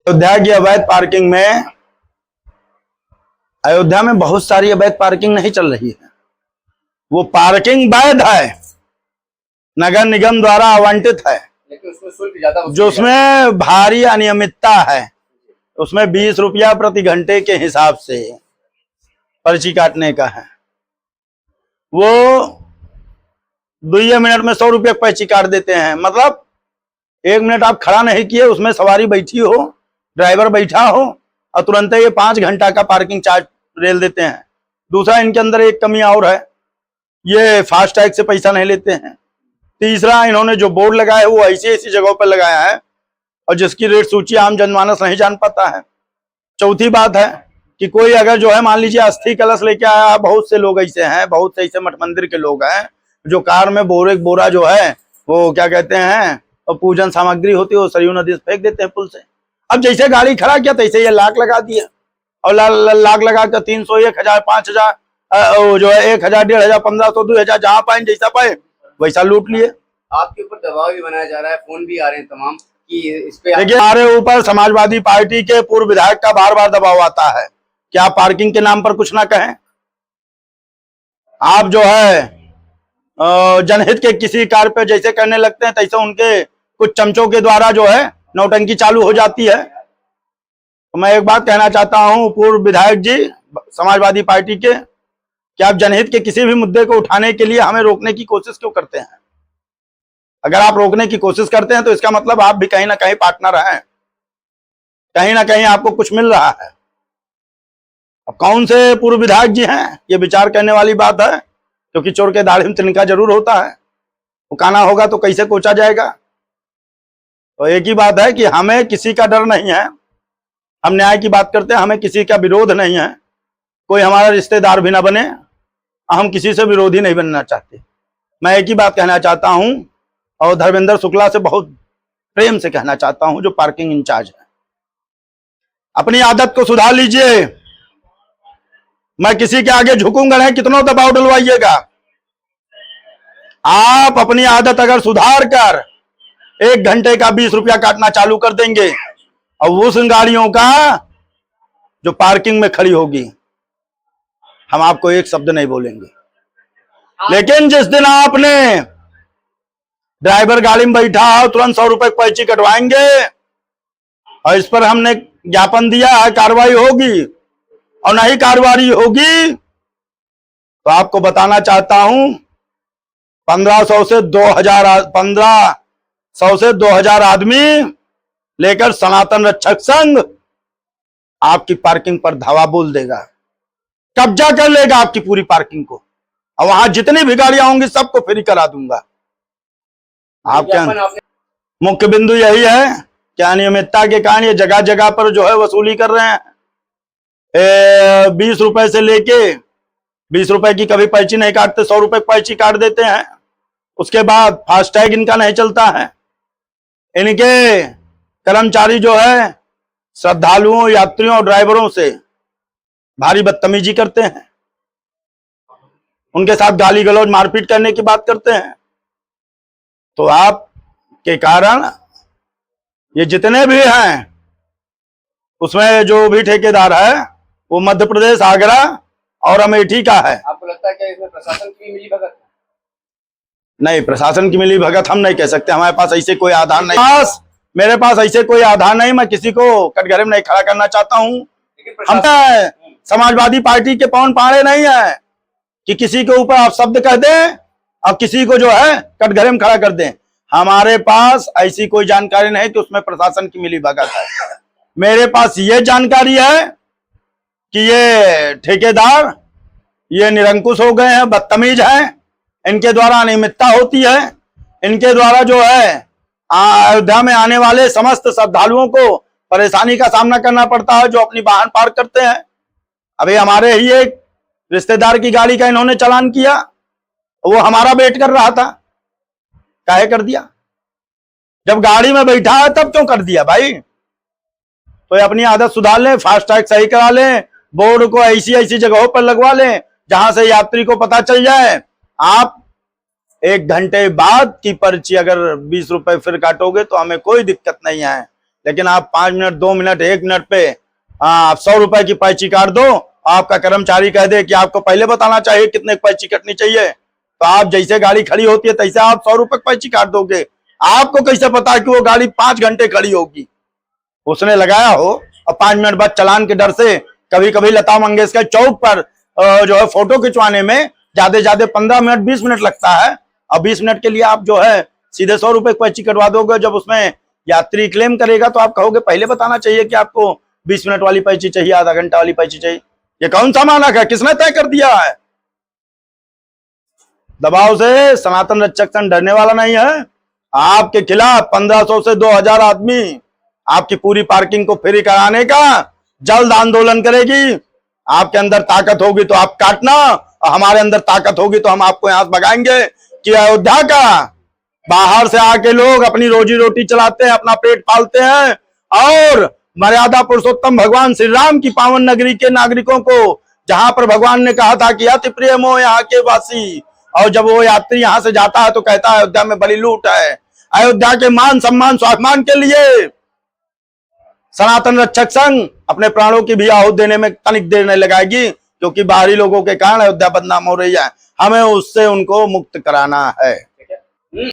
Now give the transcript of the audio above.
अयोध्या की अवैध पार्किंग में अयोध्या में बहुत सारी अवैध पार्किंग नहीं चल रही है। वो पार्किंग वैध है, नगर निगम द्वारा आवंटित है, लेकिन उसमें शुल्क ज्यादा जो उसमें भारी अनियमितता है। उसमें 20 रुपया प्रति घंटे के हिसाब से पर्ची काटने का है। वो 2 मिनट में 100 रुपये पर्ची काट देते हैं। मतलब 1 मिनट आप खड़ा नहीं किए, उसमें सवारी बैठी हो, ड्राइवर बैठा हो, और तुरंत ये 5 घंटा का पार्किंग चार्ज रेल देते हैं। दूसरा, इनके अंदर एक कमी और है, ये फास्ट टैग से पैसा नहीं लेते हैं। तीसरा, इन्होंने जो बोर्ड लगाया है वो ऐसी ऐसी जगहों पर लगाया है और जिसकी रेट सूची आम जनमानस नहीं जान पाता है। चौथी बात है कि कोई अगर जो है, मान लीजिए अस्थि कलश लेके आया, बहुत से लोग ऐसे हैं, बहुत से ऐसे मठ मंदिर के लोग हैं जो कार में बोरा जो है वो क्या कहते हैं, और पूजन सामग्री होती है वो सरयू नदी से फेंक देते हैं पुल से। अब जैसे गाड़ी खड़ा किया तैसे ये लाख लगा दिया, और लाख लगा कर 300, 1000, 5000, जो है 1000, 1500, 1500, 2000, जहां पाए जैसा पाए वैसा लूट लिए। आपके ऊपर दबाव भी बनाया जा रहा है, फोन भी आ रहे हैं तमाम कि इस पे। देखिए, हमारे ऊपर समाजवादी पार्टी के पूर्व विधायक का बार बार दबाव आता है कि आप पार्किंग के नाम पर कुछ ना कहें। आप जो है जनहित के किसी कार्य पे जैसे करने लगते हैं तैसे उनके कुछ चमचों के द्वारा जो है नौटंकी चालू हो जाती है। तो मैं एक बात कहना चाहता हूं पूर्व विधायक जी समाजवादी पार्टी के, कि आप जनहित के किसी भी मुद्दे को उठाने के लिए हमें रोकने की कोशिश क्यों करते हैं? अगर आप रोकने की कोशिश करते हैं तो इसका मतलब आप भी कहीं ना कहीं पार्टनर हैं, कहीं ना कहीं आपको कुछ मिल रहा है। अब कौन से पूर्व विधायक जी हैं, ये विचार करने वाली बात है, क्योंकि चोर के दाढ़ी में तिनका जरूर होता है। पुकाना होगा तो कैसे कोचा जाएगा। तो एक ही बात है कि हमें किसी का डर नहीं है, हम न्याय की बात करते हैं, हमें किसी का विरोध नहीं है। कोई हमारा रिश्तेदार भी ना बने, हम किसी से विरोधी नहीं बनना चाहते। मैं एक ही बात कहना चाहता हूं, और धर्मेंद्र शुक्ला से बहुत प्रेम से कहना चाहता हूं, जो पार्किंग इंचार्ज है, अपनी आदत को सुधार लीजिए। मैं किसी के आगे झुकूंगा नहीं, कितना दबाव डलवाइएगा। आप अपनी आदत अगर सुधार कर 1 घंटे का 20 रुपया काटना चालू कर देंगे, और उस गाड़ियों का जो पार्किंग में खड़ी होगी, हम आपको एक शब्द नहीं बोलेंगे। लेकिन जिस दिन आपने ड्राइवर गाड़ी में बैठा हो, तुरंत 100 रुपए पर्ची कटवाएंगे, और इस पर हमने ज्ञापन दिया है, कार्रवाई होगी, और नहीं कार्रवाई होगी तो आपको बताना चाहता हूं 1500 से 2000 आदमी लेकर सनातन रक्षक संघ आपकी पार्किंग पर धावा बोल देगा, कब्जा कर लेगा आपकी पूरी पार्किंग को, और वहां जितनी भी गाड़ियां होंगी सबको फ्री करा दूंगा। आप क्या, मुख्य बिंदु यही है कि अनियमितता के कारण ये जगह जगह पर जो है वसूली कर रहे हैं। 20 रुपए से लेके 20 रुपए की कभी पर्ची नहीं काटते, 100 रुपए पर्ची काट देते हैं। उसके बाद फास्टैग इनका नहीं चलता है। इनके कर्मचारी जो है श्रद्धालुओं, यात्रियों और ड्राइवरों से भारी बदतमीजी करते हैं, उनके साथ गाली गलौज, मारपीट करने की बात करते हैं। तो आप के कारण ये जितने भी हैं, उसमें जो भी ठेकेदार है वो मध्य प्रदेश, आगरा और अमेठी का है। आपको लगता है कि इसमें प्रशासन की मिली भगत? नहीं, प्रशासन की मिली भगत हम नहीं कह सकते, हमारे पास ऐसे कोई आधार नहीं। मेरे पास ऐसे कोई आधार नहीं, मैं किसी को कटघरे में नहीं खड़ा करना चाहता हूं। हम समाजवादी पार्टी के पवन पाड़े नहीं है कि किसी के ऊपर आप शब्द कह दें और किसी को जो है कटघरे में खड़ा कर दें। हमारे पास ऐसी कोई जानकारी नहीं कि उसमें प्रशासन की मिली भगत है। मेरे पास ये जानकारी है कि ये ठेकेदार ये निरंकुश हो गए हैं, बदतमीज हैं, इनके द्वारा अनियमितता होती है, इनके द्वारा जो है अयोध्या में आने वाले समस्त श्रद्धालुओं को परेशानी का सामना करना पड़ता है, जो अपनी वाहन पार्क करते हैं। अभी हमारे ही एक रिश्तेदार की गाड़ी का इन्होंने चालान किया, वो हमारा वेट कर रहा था, काहे कर दिया? जब गाड़ी में बैठा है तब क्यों कर दिया भाई? तो अपनी आदत सुधार लें, फास्टैग सही करा लें, बोर्ड को ऐसी ऐसी जगहों पर लगवा लें जहां से यात्री को पता चल जाए। आप 1 घंटे बाद की पर्ची अगर 20 रुपए फिर काटोगे तो हमें कोई दिक्कत नहीं है, लेकिन आप 5 मिनट 2 मिनट 1 मिनट पे आप 100 रुपए की पर्ची काट दो, आपका कर्मचारी कह दे कि आपको पहले बताना चाहिए कितने की पर्ची कटनी चाहिए, तो आप जैसे गाड़ी खड़ी होती है तैसे आप 100 रुपए की पर्ची काट दोगे। आपको कैसे पता कि वो गाड़ी 5 घंटे खड़ी होगी? उसने लगाया हो और 5 मिनट बाद चालान के डर से कभी कभी लता मंगेशकर चौक पर जो है फोटो खिंचवाने में ज्यादा 15 मिनट 20 मिनट लगता है, और 20 मिनट के लिए आप जो है सीधे 100 रुपए की पर्ची कटवा दोगे। जब उसमें यात्री क्लेम करेगा तो आप कहोगे पहले बताना चाहिए कि आपको 20 मिनट वाली पर्ची चाहिए, आधा घंटा वाली पर्ची चाहिए। ये कौन सा मानक है? किसने तय कर दिया है? दबाव से सनातन रक्षक संघ डरने वाला नहीं है। आपके खिलाफ 1500 से 2000 आदमी आपकी पूरी पार्किंग को फ्री कराने का जल्द आंदोलन करेगी। आपके अंदर ताकत होगी तो आप काटना, और हमारे अंदर ताकत होगी तो हम आपको यहां से भगाएंगे। कि अयोध्या का बाहर से आके लोग अपनी रोजी रोटी चलाते हैं, अपना पेट पालते हैं, और मर्यादा पुरुषोत्तम भगवान श्री राम की पावन नगरी के नागरिकों को, जहां पर भगवान ने कहा था कि अति प्रिय मोह यहाँ के वासी, और जब वो यात्री यहां से जाता है तो कहता है अयोध्या में बड़ी लूट है। अयोध्या के मान सम्मान स्वाभिमान के लिए सनातन रक्षक संघ अपने प्राणों की भी आहुति देने में तनिक देर नहीं लगाएगी, क्योंकि बाहरी लोगों के कारण अयोध्या बदनाम हो रही है। हमें उससे उनको मुक्त कराना है।